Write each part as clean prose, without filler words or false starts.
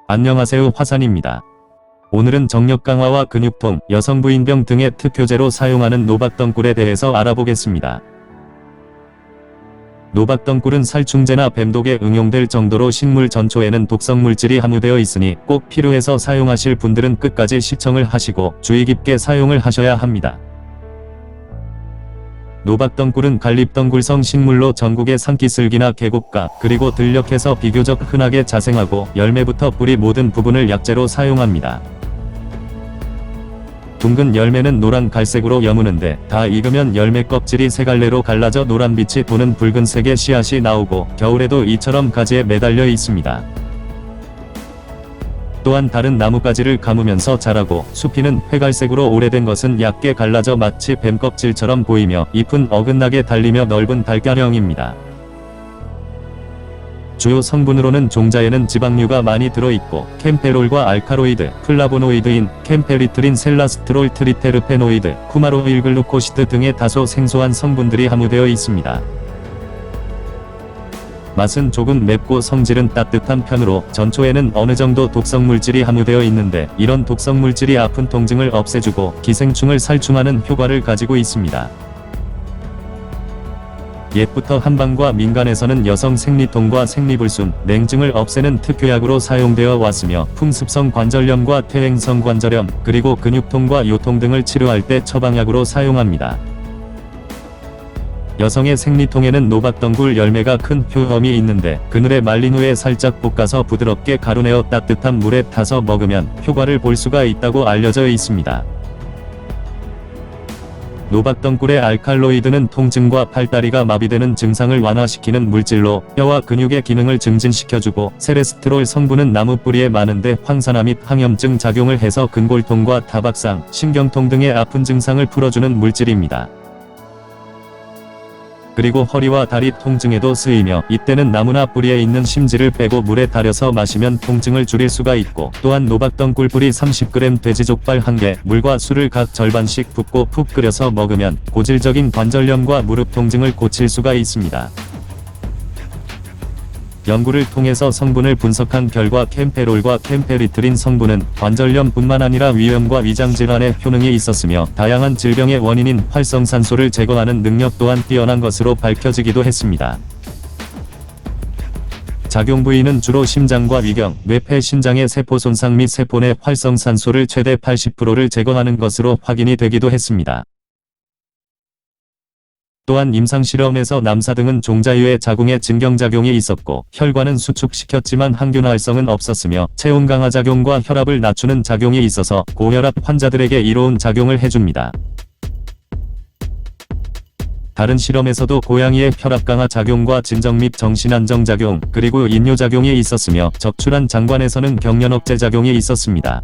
안녕하세요, 화산입니다. 오늘은 정력 강화와 근육통, 여성부인병 등의 특효제로 사용하는 노박덩굴에 대해서 알아보겠습니다. 노박덩굴은 살충제나 뱀독에 응용될 정도로 식물 전초에는 독성물질이 함유되어 있으니 꼭 필요해서 사용하실 분들은 끝까지 시청을 하시고 주의 깊게 사용을 하셔야 합니다. 노박덩굴은 갈립덩굴성 식물로 전국의 산기슭이나 계곡가, 그리고 들녘에서 비교적 흔하게 자생하고 열매부터 뿌리 모든 부분을 약재로 사용합니다. 둥근 열매는 노란 갈색으로 여무는데 다 익으면 열매 껍질이 세 갈래로 갈라져 노란빛이 도는 붉은색의 씨앗이 나오고 겨울에도 이처럼 가지에 매달려 있습니다. 또한 다른 나뭇가지를 감으면서 자라고 수피는 회갈색으로 오래된 것은 얇게 갈라져 마치 뱀 껍질처럼 보이며 잎은 어긋나게 달리며 넓은 달걀형입니다. 주요 성분으로는 종자에는 지방류가 많이 들어있고 캠페롤과 알카로이드, 플라보노이드인 캠페리트린, 셀라스트롤, 트리테르페노이드, 쿠마로일 글루코시드 등의 다소 생소한 성분들이 함유되어 있습니다. 맛은 조금 맵고 성질은 따뜻한 편으로 전초에는 어느 정도 독성물질이 함유되어 있는데 이런 독성물질이 아픈 통증을 없애주고 기생충을 살충하는 효과를 가지고 있습니다. 옛부터 한방과 민간에서는 여성 생리통과 생리불순, 냉증을 없애는 특효약으로 사용되어 왔으며 풍습성 관절염과 퇴행성 관절염, 그리고 근육통과 요통 등을 치료할 때 처방약으로 사용합니다. 여성의 생리통에는 노박덩굴 열매가 큰 효험이 있는데 그늘에 말린 후에 살짝 볶아서 부드럽게 가루내어 따뜻한 물에 타서 먹으면 효과를 볼 수가 있다고 알려져 있습니다. 노박덩굴의 알칼로이드는 통증과 팔다리가 마비되는 증상을 완화시키는 물질로 뼈와 근육의 기능을 증진시켜주고, 세레스트롤 성분은 나무 뿌리에 많은데 황산화 및 항염증 작용을 해서 근골통과 타박상, 신경통 등의 아픈 증상을 풀어주는 물질입니다. 그리고 허리와 다리 통증에도 쓰이며 이때는 나무나 뿌리에 있는 심지를 빼고 물에 달여서 마시면 통증을 줄일 수가 있고, 또한 노박덩굴 뿌리 30g, 돼지족발 1개, 물과 술을 각 절반씩 붓고 푹 끓여서 먹으면 고질적인 관절염과 무릎 통증을 고칠 수가 있습니다. 연구를 통해서 성분을 분석한 결과 캠페롤과 캠페리트린 성분은 관절염뿐만 아니라 위염과 위장질환에 효능이 있었으며 다양한 질병의 원인인 활성산소를 제거하는 능력 또한 뛰어난 것으로 밝혀지기도 했습니다. 작용 부위는 주로 심장과 위경, 뇌폐, 신장의 세포 손상 및 세포 내 활성산소를 최대 80%를 제거하는 것으로 확인이 되기도 했습니다. 또한 임상실험에서 남사 등은 종자유의 자궁에 진경작용이 있었고 혈관은 수축시켰지만 항균 활성은 없었으며 체온 강화 작용과 혈압을 낮추는 작용이 있어서 고혈압 환자들에게 이로운 작용을 해줍니다. 다른 실험에서도 고양이의 혈압 강화 작용과 진정 및 정신 안정 작용, 그리고 인뇨 작용이 있었으며 적출한 장관에서는 경련 억제 작용이 있었습니다.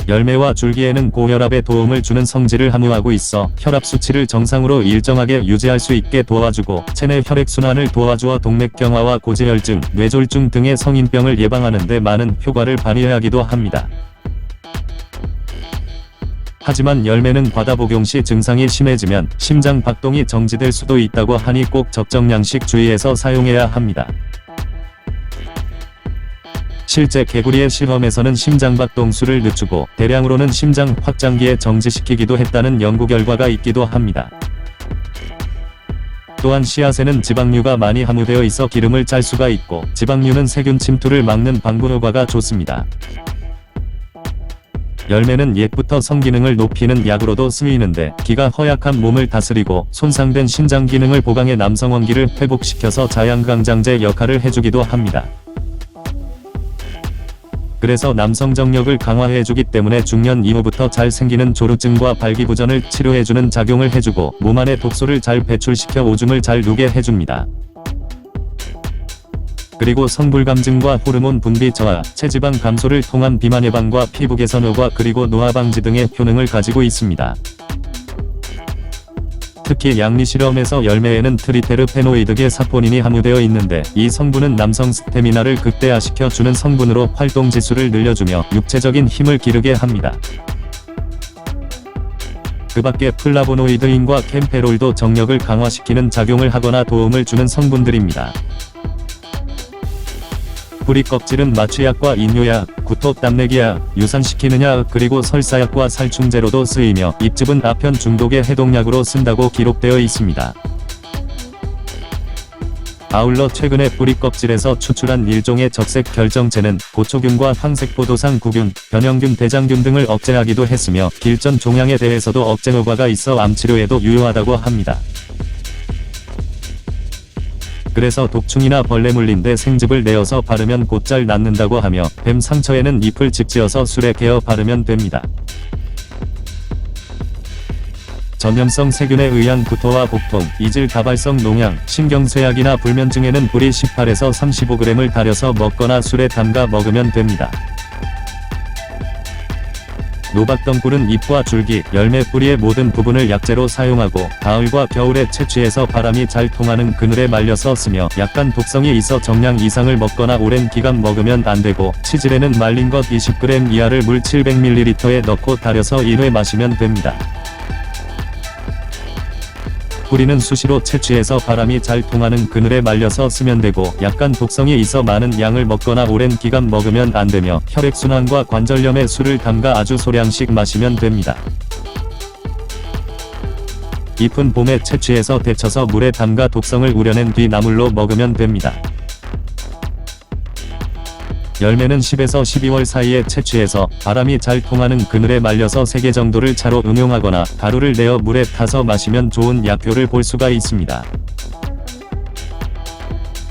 열매와 줄기에는 고혈압에 도움을 주는 성질을 함유하고 있어 혈압 수치를 정상으로 일정하게 유지할 수 있게 도와주고 체내 혈액순환을 도와주어 동맥경화와 고지혈증, 뇌졸중 등의 성인병을 예방하는 데 많은 효과를 발휘하기도 합니다. 하지만 열매는 과다 복용 시 증상이 심해지면 심장 박동이 정지될 수도 있다고 하니 꼭 적정량씩 주의해서 사용해야 합니다. 실제 개구리의 실험에서는 심장박동수를 늦추고 대량으로는 심장 확장기에 정지시키기도 했다는 연구 결과가 있기도 합니다. 또한 씨앗에는 지방류가 많이 함유되어 있어 기름을 짤 수가 있고 지방류는 세균 침투를 막는 방부 효과가 좋습니다. 열매는 옛부터 성기능을 높이는 약으로도 쓰이는데 기가 허약한 몸을 다스리고 손상된 신장 기능을 보강해 남성 원기를 회복시켜서 자양강장제 역할을 해주기도 합니다. 그래서 남성 정력을 강화해주기 때문에 중년 이후부터 잘 생기는 조루증과 발기부전을 치료해주는 작용을 해주고 몸 안의 독소를 잘 배출시켜 오줌을 잘 누게 해줍니다. 그리고 성불감증과 호르몬 분비 저하, 체지방 감소를 통한 비만 예방과 피부 개선 효과, 그리고 노화 방지 등의 효능을 가지고 있습니다. 특히 양리 실험에서 열매에는 트리테르페노이드계 사포닌이 함유되어 있는데 이 성분은 남성 스태미나를 극대화시켜 주는 성분으로 활동지수를 늘려주며 육체적인 힘을 기르게 합니다. 그 밖에 플라보노이드인과 캠페롤도 정력을 강화시키는 작용을 하거나 도움을 주는 성분들입니다. 뿌리 껍질은 마취약과 인뇨약, 구토 땀내기약, 유산시키느냐 그리고 설사약과 살충제로도 쓰이며 잎즙은 아편 중독의 해독약으로 쓴다고 기록되어 있습니다. 아울러 최근에 뿌리 껍질에서 추출한 일종의 적색 결정체는 고초균과 황색포도상 구균, 변형균, 대장균 등을 억제하기도 했으며 길전 종양에 대해서도 억제 효과가 있어 암치료에도 유효하다고 합니다. 그래서 독충이나 벌레 물린 데 생즙을 내어서 바르면 곧잘 낫는다고 하며 뱀 상처에는 잎을 직지어서 술에 개어 바르면 됩니다. 전염성 세균에 의한 구토와 복통, 이질 다발성 농양, 신경쇠약이나 불면증에는 뿌리 18에서 35g을 달여서 먹거나 술에 담가 먹으면 됩니다. 노박덩굴은 잎과 줄기, 열매 뿌리의 모든 부분을 약재로 사용하고 가을과 겨울에 채취해서 바람이 잘 통하는 그늘에 말려서 쓰며 약간 독성이 있어 정량 이상을 먹거나 오랜 기간 먹으면 안되고 치질에는 말린 것 20g 이하를 물 700ml에 넣고 달여서 1회 마시면 됩니다. 뿌리는 수시로 채취해서 바람이 잘 통하는 그늘에 말려서 쓰면 되고 약간 독성이 있어 많은 양을 먹거나 오랜 기간 먹으면 안되며 혈액순환과 관절염에 술을 담가 아주 소량씩 마시면 됩니다. 잎은 봄에 채취해서 데쳐서 물에 담가 독성을 우려낸 뒤 나물로 먹으면 됩니다. 열매는 10에서 12월 사이에 채취해서 바람이 잘 통하는 그늘에 말려서 3개 정도를 차로 응용하거나 가루를 내어 물에 타서 마시면 좋은 약효를 볼 수가 있습니다.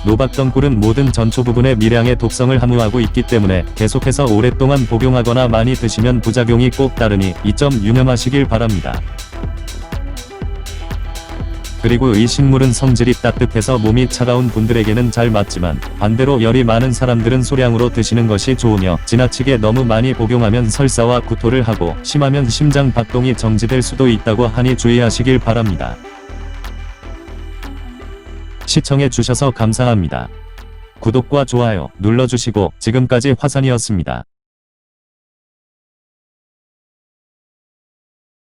노박덩굴은 모든 전초 부분에 미량의 독성을 함유하고 있기 때문에 계속해서 오랫동안 복용하거나 많이 드시면 부작용이 꼭 따르니 이 점 유념하시길 바랍니다. 그리고 이 식물은 성질이 따뜻해서 몸이 차가운 분들에게는 잘 맞지만 반대로 열이 많은 사람들은 소량으로 드시는 것이 좋으며 지나치게 너무 많이 복용하면 설사와 구토를 하고 심하면 심장 박동이 정지될 수도 있다고 하니 주의하시길 바랍니다. 시청해 주셔서 감사합니다. 구독과 좋아요 눌러주시고 지금까지 화산이었습니다.